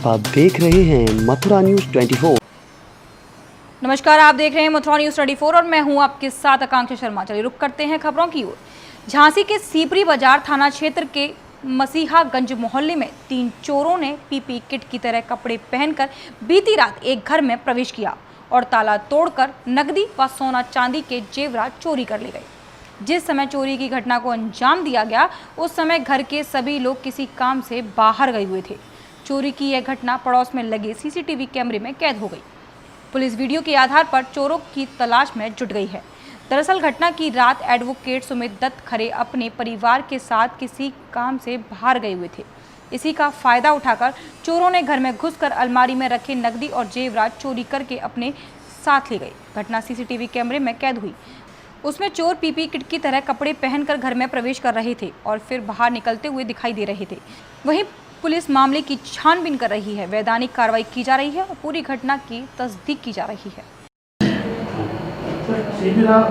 आप देख रहे हैं मथुरा न्यूज़ 24। नमस्कार, आप देख रहे हैं मथुरा न्यूज़ 24 और मैं हूं आपके साथ आकांक्षा शर्मा। चलिए रुक करते हैं खबरों की ओर। झांसी के सीपरी बाजार थाना क्षेत्र के मसीहागंज मोहल्ले में 3 चोरों ने पीपी किट की तरह कपड़े पहनकर बीती रात एक घर में प्रवेश किया और ताला तोड़कर नकदी व सोना चांदी के जेवरात चोरी कर ले गए। जिस समय चोरी की घटना को अंजाम दिया गया उस समय घर के सभी लोग किसी काम से बाहर गए हुए थे। चोरी की यह घटना पड़ोस में लगे सीसीटीवी कैमरे में कैद हो गई। पुलिस वीडियो के आधार पर चोरों की तलाश में जुट गई है। दरअसल घटना की रात एडवोकेट सुमित दत्त खरे अपने परिवार के साथ किसी काम से बाहर गए हुए थे। इसी का फायदा उठाकर चोरों ने घर में घुसकर अलमारी में रखे नकदी और जेवरात चोरी करके अपने साथ ले गए। घटना सीसीटीवी कैमरे में कैद हुई। उसमें चोर पीपी किट की तरह कपड़े पहनकर घर में प्रवेश कर रहे थे और फिर बाहर निकलते हुए दिखाई दे रहे थे। वहीं पुलिस मामले की छानबीन कर रही है, वैधानिक कार्रवाई की जा रही है और पूरी घटना की तस्दीक की जा रही है।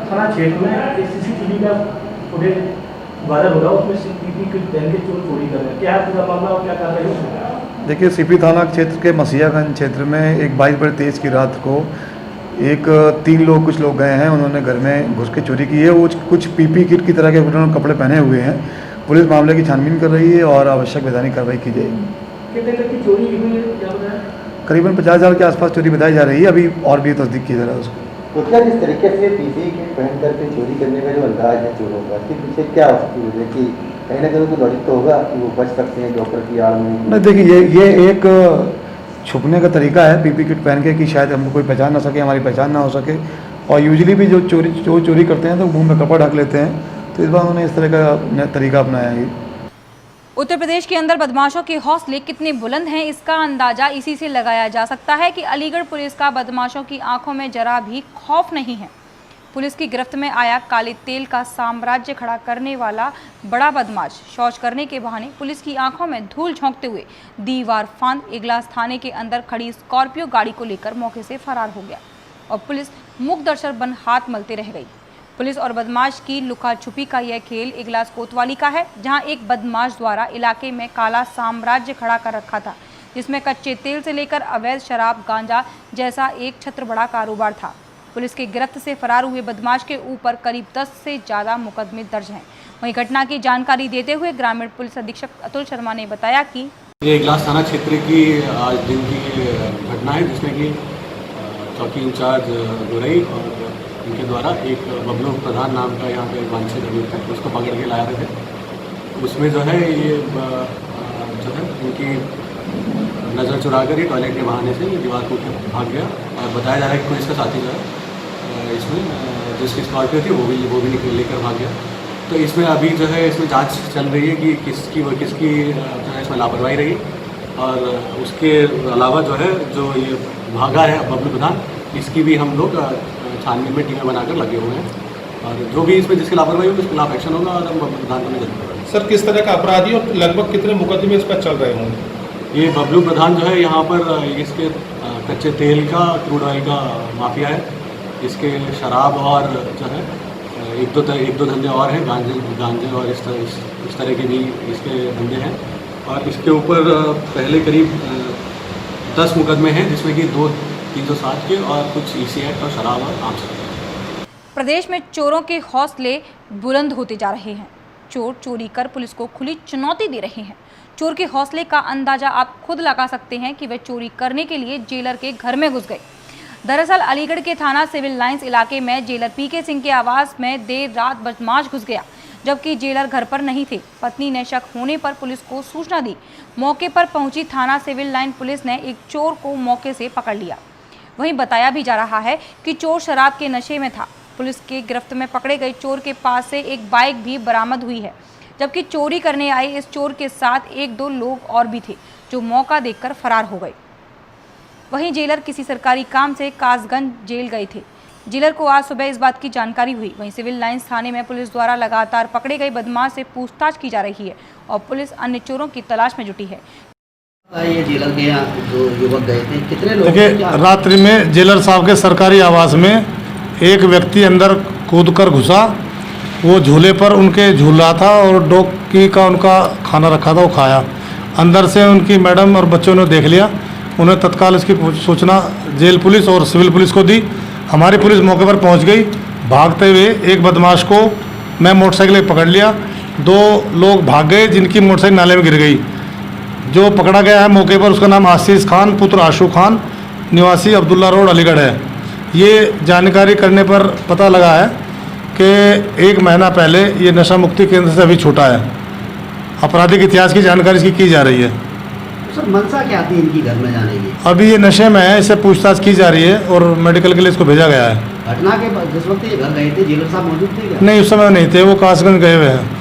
थाना क्षेत्र में सीसीटीवी का फुटेज वायरल हो रहा है, उसमें पीपी किट पहन के चोर चोरी कर रहे हैं। क्या है पूरा मामला और क्या कर रहे हैं? देखिए, सीपी थाना क्षेत्र के मसीहागंज क्षेत्र में एक 22/23 की रात को कुछ लोग गए हैं। उन्होंने घर में घुस के चोरी की है। वो कुछ पीपी किट की तरह के उन्होंने कपड़े पहने हुए हैं। पुलिस मामले की छानबीन कर रही है और आवश्यक वैधानिक कार्रवाई की जाएगी। कितने तक की चोरी हुई है क्या बताया? करीबन 50,000 के आसपास चोरी बताई जा रही है। अभी और भी तस्दीक की जा रहा है उसको। तो क्या जिस तरीके से पीपी किट पहन करके चोरी करने का जो अंदाज है चोरों का, इसके पीछे क्या हो सकती है कि कहीं ना कहीं कोई लॉजिक तो होगा कि वो बच सकते हैं डॉक्टर की आड़ में? नहीं, देखिए, ये एक छुपने का तरीका है पीपी किट पहन के कि शायद हमको कोई पहचान ना सके, हमारी पहचान ना हो सके। और यूजुअली भी जो चोरी करते हैं तो मुंह में कपड़ा ढक लेते हैं। तो इस बार उन्होंने इस तरह का तरीका अपनाया है। उत्तर प्रदेश के अंदर बदमाशों के हौसले कितने बुलंद हैं, इसका अंदाजा इसी से लगाया जा सकता है कि अलीगढ़ पुलिस का बदमाशों की आंखों में जरा भी खौफ नहीं है। पुलिस की गिरफ्त में आया काले तेल का साम्राज्य खड़ा करने वाला बड़ा बदमाश शौच करने के बहाने पुलिस की आंखों में धूल झोंकते हुए दीवार फांद इगलास थाने के अंदर खड़ी स्कॉर्पियो गाड़ी को लेकर मौके से फरार हो गया और पुलिस मुख दर्शक बन हाथ मलते रह गई। पुलिस और बदमाश की लुका छुपी का यह खेल इगलास कोतवाली का है, जहां एक बदमाश द्वारा इलाके में काला साम्राज्य खड़ा कर रखा था, जिसमें कच्चे तेल से लेकर अवैध शराब गांजा जैसा एक छत्र बड़ा कारोबार था। पुलिस की गिरफ्त से फरार हुए बदमाश के ऊपर करीब 10 से ज़्यादा मुकदमे दर्ज हैं। वहीं घटना की जानकारी देते हुए ग्रामीण पुलिस अधीक्षक अतुल शर्मा ने बताया कि ये इगलास थाना क्षेत्र की आज दिन की घटना है, जिसमें कि चौकी इंचार्ज गुरई और इनके द्वारा एक बबलू प्रधान नाम का यहाँ पे वांछित अभियुक्त है, उसको पकड़ के लाया रहे थे। उसमें जो है ये जो है उनकी नज़र चुरा कर ये टॉयलेट के बहाने से ये दीवार कूद के भाग गया और बताया जा रहा है कि पुलिस का साथी जो है इसमें जिसकी स्कॉर्पियो थी वो भी निकल लेकर भाग गया। तो इसमें अभी जो है इसमें जांच चल रही है कि किसकी जो है इसमें लापरवाही रही और उसके अलावा जो है जो ये भागा है बबलू प्रधान, इसकी भी हम लोग छानबीन में टीमें बनाकर लगे हुए हैं और जो भी इसमें जिसकी लापरवाही होगी उसके खिलाफ एक्शन होगा और हम बबलू प्रधान को नहीं जल्दी। सर, किस तरह का अपराधी और लगभग कितने मुकदमे इस पर चल रहे होंगे? ये बबलू प्रधान जो है यहाँ पर इसके कच्चे तेल का क्रूड ऑयल का माफिया है। इसके शराब और जो है एक दो धंधे और हैं, गांजे और इस तरह के भी इसके धंधे हैं और इसके ऊपर पहले करीब 10 मुकदमे हैं, जिसमें कि 2 307 के और कुछ EC एक्ट और शराब और आर्म्स। प्रदेश में चोरों के हौसले बुलंद होते जा रहे हैं। चोर चोरी कर पुलिस को खुली चुनौती दे रहे हैं। चोर के हौसले का अंदाजा आप खुद लगा सकते हैं कि वे चोरी करने के लिए जेलर के घर में घुस गए। दरअसल अलीगढ़ के थाना सिविल लाइंस इलाके में जेलर PK सिंह के आवास में देर रात बदमाश घुस गया, जबकि जेलर घर पर नहीं थे। पत्नी ने शक होने पर पुलिस को सूचना दी। मौके पर पहुंची थाना सिविल लाइन पुलिस ने एक चोर को मौके से पकड़ लिया। वहीं बताया भी जा रहा है कि चोर शराब के नशे में था। पुलिस के गिरफ्त में पकड़े गए चोर के पास से एक बाइक भी बरामद हुई है, जबकि चोरी करने आए इस चोर के साथ 1-2 लोग और भी थे, जो मौका देखकर फरार हो गए। वहीं जेलर किसी सरकारी काम से कासगंज जेल गए थे। जेलर को आज सुबह इस बात की जानकारी हुई। वहीं सिविल लाइंस थाने में पुलिस द्वारा लगातार पकड़े गए बदमाश से पूछताछ की जा रही है और पुलिस अन्य चोरों की तलाश में जुटी है। ये जेलर के यहाँ जो युवक गए थे, कितने लोग? देखिए, रात्रि में जेलर साहब के सरकारी आवास में एक व्यक्ति अंदर कूदकर घुसा। वो झूले पर उनके झूल रहा था और डॉगी का उनका खाना रखा था, वो खाया अंदर से उनकी मैडम और बच्चों ने देख लिया। उन्हें तत्काल इसकी सूचना जेल पुलिस और सिविल पुलिस को दी। हमारी पुलिस मौके पर पहुंच गई। भागते हुए एक बदमाश को मैं मोटरसाइकिल पकड़ लिया। 2 लोग भाग गए जिनकी मोटरसाइकिल नाले में गिर गई। जो पकड़ा गया है मौके पर उसका नाम आशीष खान पुत्र आशू खान निवासी अब्दुल्ला रोड अलीगढ़ है। ये जानकारी करने पर पता लगा है कि 1 महीना पहले ये नशा मुक्ति केंद्र से अभी छूटा है। आपराधिक इतिहास की जानकारी इसकी की जा रही है। सर मंशा क्या थी इनकी घर में जाने की? अभी ये नशे में है, इससे पूछताछ की जा रही है और मेडिकल के लिए इसको भेजा गया है। घटना के जिस वक्त ये घर गए थे जेलर साहब मौजूद थे क्या? नहीं, उस समय नहीं थे, वो कासगंज गए हुए हैं।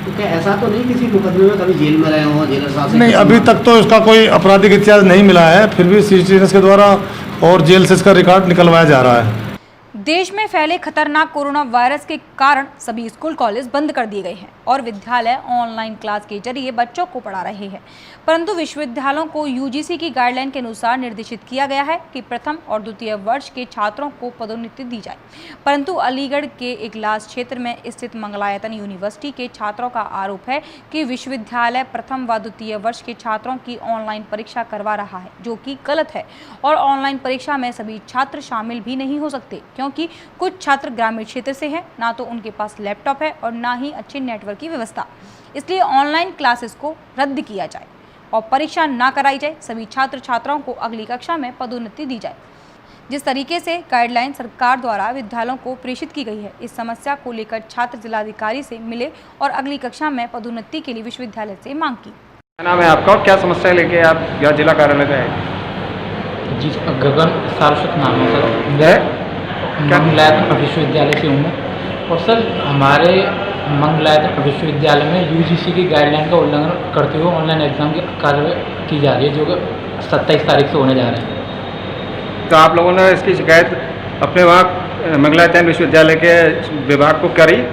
तो क्या ऐसा तो नहीं किसी मुकदमे में कभी जेल में रहे हों जेलर साहब से? नहीं, अभी तक तो इसका कोई आपराधिक इतिहास नहीं मिला है। फिर भी सीसीटीवी के द्वारा और जेल से इसका रिकॉर्ड निकलवाया जा रहा है। देश में फैले खतरनाक कोरोना वायरस के कारण सभी स्कूल कॉलेज बंद कर दिए गए हैं और विद्यालय ऑनलाइन क्लास के जरिए बच्चों को पढ़ा रहे हैं। परंतु विश्वविद्यालयों को यूजीसी की गाइडलाइन के अनुसार निर्देशित किया गया है कि प्रथम और द्वितीय वर्ष के छात्रों को पदोन्नति दी जाए। परंतु अलीगढ़ के इगलास क्षेत्र में स्थित मंगलायतन यूनिवर्सिटी के छात्रों का आरोप है कि विश्वविद्यालय प्रथम व द्वितीय वर्ष के छात्रों की ऑनलाइन परीक्षा करवा रहा है, जो कि गलत है। और ऑनलाइन परीक्षा में सभी छात्र शामिल भी नहीं हो सकते, क्योंकि कुछ छात्र ग्रामीण क्षेत्र से हैं, ना तो उनके पास लैपटॉप है और ना ही अच्छे नेटवर्क की व्यवस्था। इसलिए ऑनलाइन क्लासेस को रद्द किया जाए और परीक्षा ना कराई जाए। सभी छात्र छात्राओं को अगली कक्षा में पदोन्नति दी जाए। जिस तरीके से गाइडलाइन सरकार द्वारा विद्यालयों को प्रेषित की गई है, इस समस्या को लेकर छात्र जिलाधिकारी से मिले और अगली कक्षा में पदोन्नति के लिए विश्वविद्यालय से मांग की। क्या नाम है आपका और क्या समस्या लेके आप यहाँ जिला कार्यालय पे आए? जी, गगन सारस्वत नाम है सर। मंगलायतन विश्वविद्यालय से हूँ मैं। और सर हमारे मंगलायतन विश्वविद्यालय में यूजीसी की गाइडलाइन का उल्लंघन करते हुए ऑनलाइन एग्जाम की कार्रवाई की जा रही है, जो कि 27 तारीख से होने जा रहे हैं। तो आप लोगों ने इसकी शिकायत अपने वहाँ मंगलायतन विश्वविद्यालय के विभाग को करी?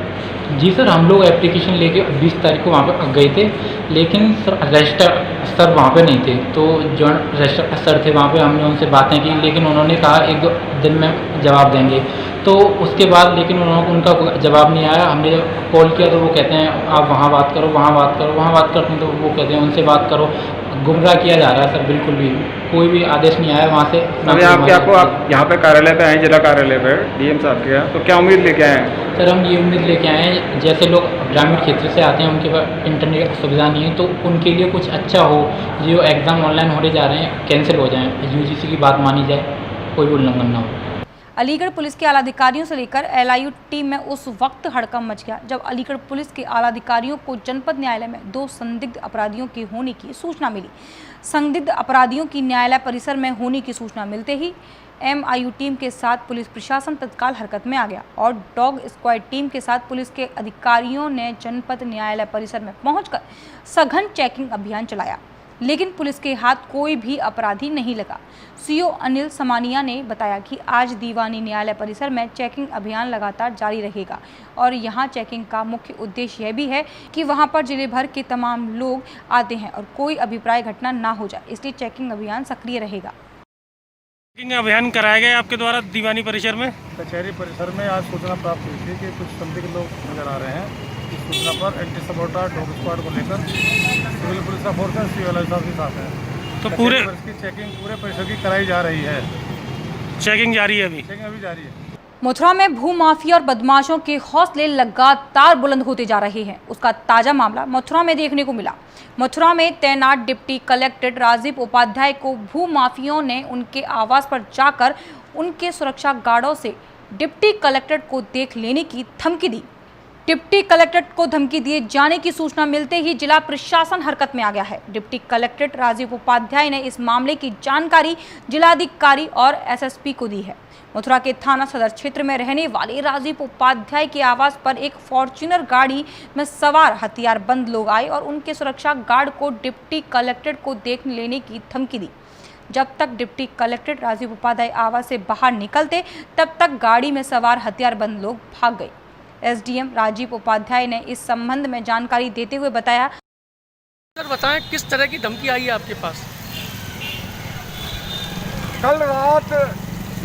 जी सर, हम लोग एप्लीकेशन लेके 20 तारीख को वहाँ पर गए थे, लेकिन सर रजिस्टर सर वहाँ पे नहीं थे। तो जो रजिस्टर सर थे वहाँ पे हमने उनसे बातें की, लेकिन उन्होंने कहा 1-2 दिन में जवाब देंगे। तो उसके बाद लेकिन उनका जवाब नहीं आया। हमने जब कॉल किया तो वो कहते हैं आप वहाँ बात करो, वहाँ बात करो, वहाँ बात करते हैं तो वो कहते हैं उनसे बात करो। गुमराह किया जा रहा है सर, बिल्कुल भी कोई भी आदेश नहीं आया वहाँ से। अभी आपको आप यहाँ पे कार्यालय पे आए, जिला कार्यालय पे डीएम साहब के यहाँ, तो क्या उम्मीद लेके आए हैं? सर हम ये उम्मीद लेके आए हैं, जैसे लोग ग्रामीण क्षेत्र से आते हैं उनके पास इंटरनेट की सुविधा नहीं है, तो उनके लिए कुछ अच्छा हो। जो एग्ज़ाम ऑनलाइन होने जा रहे हैं कैंसिल हो जाएँ, यूजीसी की बात मानी जाए, कोई भी उल्लंघन ना हो। अलीगढ़ पुलिस के आलाधिकारियों से लेकर एलआईयू टीम में उस वक्त हड़कंप मच गया जब अलीगढ़ पुलिस के आलाधिकारियों को जनपद न्यायालय में 2 संदिग्ध अपराधियों के होने की सूचना मिली। संदिग्ध अपराधियों की न्यायालय परिसर में होने की सूचना मिलते ही एमआईयू टीम के साथ पुलिस प्रशासन तत्काल हरकत में आ गया और डॉग स्क्वाड टीम के साथ पुलिस के अधिकारियों ने जनपद न्यायालय परिसर में पहुंचकर सघन चेकिंग अभियान चलाया, लेकिन पुलिस के हाथ कोई भी अपराधी नहीं लगा। सीओ अनिल समानिया ने बताया कि आज दीवानी न्यायालय परिसर में चेकिंग अभियान लगातार जारी रहेगा और यहां चेकिंग का मुख्य उद्देश्य यह भी है कि वहां पर जिले भर के तमाम लोग आते हैं और कोई अभिप्राय घटना ना हो जाए, इसलिए चेकिंग अभियान सक्रिय रहेगा। चेकिंग अभियान कराया गया आपके द्वारा दीवानी परिसर में? कचहरी परिसर में आज सूचना प्राप्त हुई थी कि कुछ संदिग्ध लोग नजर आ रहे हैं। इस सूचना पर एंटी सबोटा डॉग स्क्वाड को लेकर सिविल पुलिस का फोर्स है, सीओ साहब के साथ है। तो पूरे की चेकिंग पूरे परिसर की कराई जा रही है। चेकिंग जारी है अभी? चेकिंग अभी जारी है। मथुरा में भूमाफिया और बदमाशों के हौसले लगातार बुलंद होते जा रहे हैं। उसका ताजा मामला मथुरा में देखने को मिला। मथुरा में तैनात डिप्टी कलेक्टर राजीव उपाध्याय को भूमाफियों ने उनके आवास पर जाकर उनके सुरक्षा गार्डों से डिप्टी कलेक्टर को देख लेने की धमकी दी। डिप्टी कलेक्टर को धमकी दिए जाने की सूचना मिलते ही जिला प्रशासन हरकत में आ गया है। डिप्टी कलेक्टर राजीव उपाध्याय ने इस मामले की जानकारी जिलाधिकारी और एसएसपी को दी है। मथुरा के थाना सदर क्षेत्र में रहने वाले राजीव उपाध्याय के आवास पर एक फॉर्च्यूनर गाड़ी में सवार हथियारबंद लोग आए और उनके सुरक्षा गार्ड को डिप्टी कलेक्टर को देख लेने की धमकी दी। जब तक डिप्टी कलेक्टर राजीव उपाध्याय आवास से बाहर निकलते तब तक गाड़ी में सवार हथियारबंद लोग भाग गए। एसडीएम राजीव उपाध्याय ने इस संबंध में जानकारी देते हुए बताया, सर बताएं किस तरह की धमकी आई है आपके पास? कल रात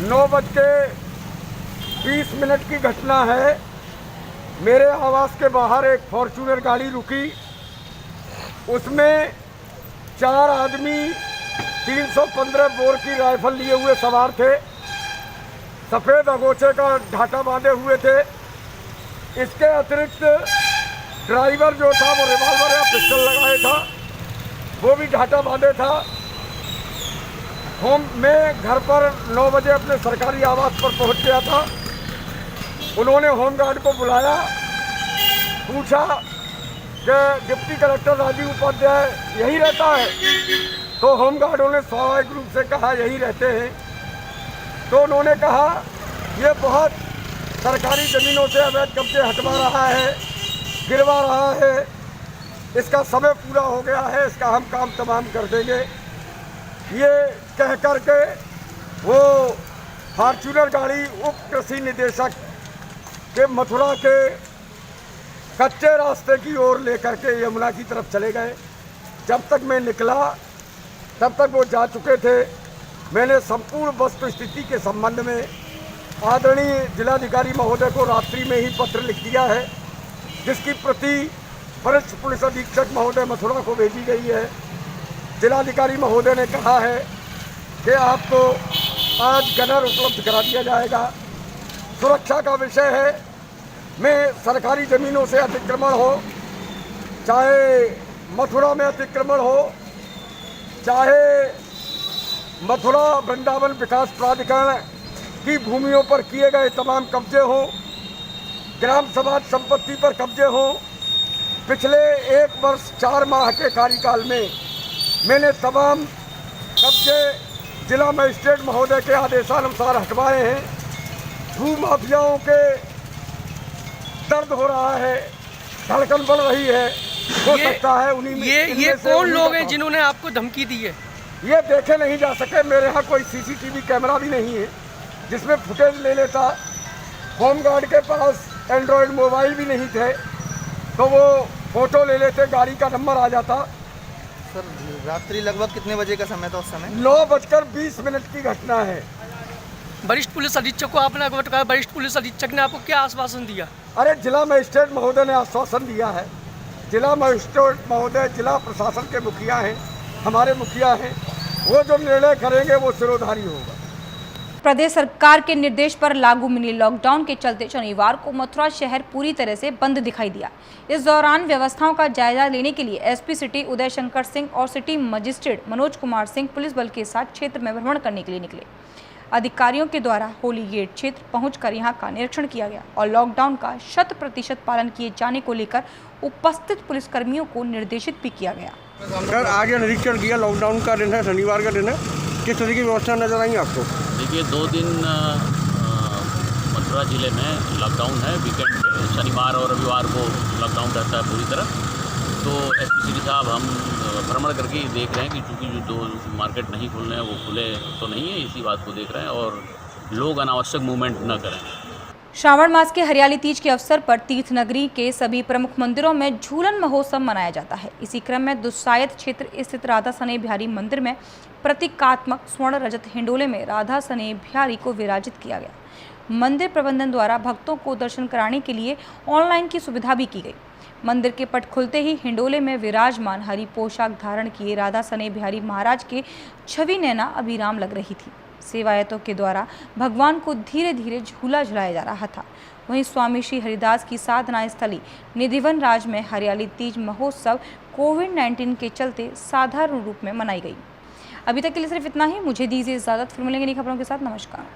9:20 की घटना है। मेरे आवास के बाहर एक फॉर्च्यूनर गाड़ी रुकी, उसमें 4 आदमी 315 बोर की राइफल लिए हुए सवार थे, सफ़ेद अगोचे का ढाटा बांधे हुए थे। इसके अतिरिक्त ड्राइवर जो था वो रिवॉल्वर या पिस्टल लगाए था, वो भी ढाटा बांधे था। मैं घर पर 9 बजे अपने सरकारी आवास पर पहुंच गया था। उन्होंने होमगार्ड को बुलाया, पूछा कि डिप्टी कलेक्टर राजीव उपाध्याय यही रहता है? तो होमगार्डों ने स्वाभाविक रूप से कहा यही रहते हैं। तो उन्होंने कहा ये बहुत सरकारी ज़मीनों से अवैध कब्जे हटवा रहा है, गिरवा रहा है, इसका समय पूरा हो गया है, इसका हम काम तमाम कर देंगे। ये कह कर के वो फॉर्च्यूनर गाड़ी उप कृषि निदेशक के मथुरा के कच्चे रास्ते की ओर लेकर के यमुना की तरफ चले गए। जब तक मैं निकला तब तक वो जा चुके थे। मैंने संपूर्ण वस्तु स्थिति के संबंध में आदरणीय जिलाधिकारी महोदय को रात्रि में ही पत्र लिख दिया है, जिसकी प्रति वरिष्ठ पुलिस अधीक्षक महोदय मथुरा को भेजी गई है। जिलाधिकारी महोदय ने कहा है कि आपको आज गनर उपलब्ध करा दिया जाएगा। सुरक्षा का विषय है। मैं सरकारी ज़मीनों से अतिक्रमण हो, चाहे मथुरा में अतिक्रमण हो, चाहे मथुरा वृंदावन विकास प्राधिकरण की भूमियों पर किए गए तमाम कब्जे हों, ग्राम समाज संपत्ति पर कब्जे हों, पिछले 1 वर्ष 4 माह के कार्यकाल में मैंने तमाम कब्जे जिला मजिस्ट्रेट महोदय के आदेशानुसार हटवाए हैं। भू माफियाओं के दर्द हो रहा है, धड़कन बढ़ रही है। हो सकता है उन्हीं में ये कौन लोग हैं जिन्होंने आपको धमकी दी है? ये देखे नहीं जा सके। मेरे यहाँ कोई सीसीटीवी कैमरा भी नहीं है जिसमें फुटेज ले लेता। होमगार्ड के पास एंड्रॉयड मोबाइल भी नहीं थे, तो वो फ़ोटो ले लेते, गाड़ी का नंबर आ जाता। सर रात्रि लगभग कितने बजे का समय था उस समय? 9:20 की घटना है। वरिष्ठ पुलिस अधीक्षक को आपने अवगत कराया, वरिष्ठ पुलिस अधीक्षक ने आपको क्या आश्वासन दिया? अरे जिला मजिस्ट्रेट महोदय ने आश्वासन दिया है। जिला मजिस्ट्रेट महोदय जिला प्रशासन के मुखिया हैं, हमारे मुखिया हैं। वो जो निर्णय करेंगे वो सिरोधारी होगा। प्रदेश सरकार के निर्देश पर लागू मिनी लॉकडाउन के चलते शनिवार को मथुरा शहर पूरी तरह से बंद दिखाई दिया। इस दौरान व्यवस्थाओं का जायजा लेने के लिए एसपी सिटी उदय शंकर सिंह और city magistrate Manoj Kumar Singh police बल के साथ क्षेत्र में भ्रमण करने के लिए निकले। अधिकारियों के द्वारा होली गेट क्षेत्र पहुंचकर यहां का निरीक्षण किया गया और लॉकडाउन का 100% पालन किए जाने को लेकर उपस्थित पुलिसकर्मियों को निर्देशित भी किया गया। सर आगे निरीक्षण किया, लॉकडाउन का दिन है, शनिवार का दिन है, किस तरह की व्यवस्था नजर आई आपको? देखिए 2 दिन मथुरा ज़िले में लॉकडाउन है। वीकेंड पे शनिवार और रविवार को लॉकडाउन रहता है पूरी तरह। तो एसपी सिटी साहब हम भ्रमण करके देख रहे हैं कि चूँकि जो 2 मार्केट नहीं खुल रहे हैं वो खुले तो नहीं है, इसी बात को देख रहे हैं और लोग अनावश्यक मूवमेंट न करें। श्रावण मास के हरियाली तीज के अवसर पर तीर्थ नगरी के सभी प्रमुख मंदिरों में झूलन महोत्सव मनाया जाता है। इसी क्रम में दुस्सायद क्षेत्र स्थित राधा सनेय बिहारी मंदिर में प्रतीकात्मक स्वर्ण रजत हिंडोले में राधा सनेय बिहारी को विराजित किया गया। मंदिर प्रबंधन द्वारा भक्तों को दर्शन कराने के लिए ऑनलाइन की सुविधा भी की गई। मंदिर के पट खुलते ही हिंडोले में विराजमान हरी पोशाक धारण किए राधा सनेय बिहारी महाराज के छवि नैना अभिराम लग रही थी। सेवायतों के द्वारा भगवान को धीरे धीरे झूला झुलाया जा रहा था। वहीं स्वामी श्री हरिदास की साधना स्थली निधिवन राज में हरियाली तीज महोत्सव कोविड-19 के चलते साधारण रूप में मनाई गई। अभी तक के लिए सिर्फ इतना ही। मुझे दीजिए इजाज़त, फिर मिलेंगे नई खबरों के साथ। नमस्कार।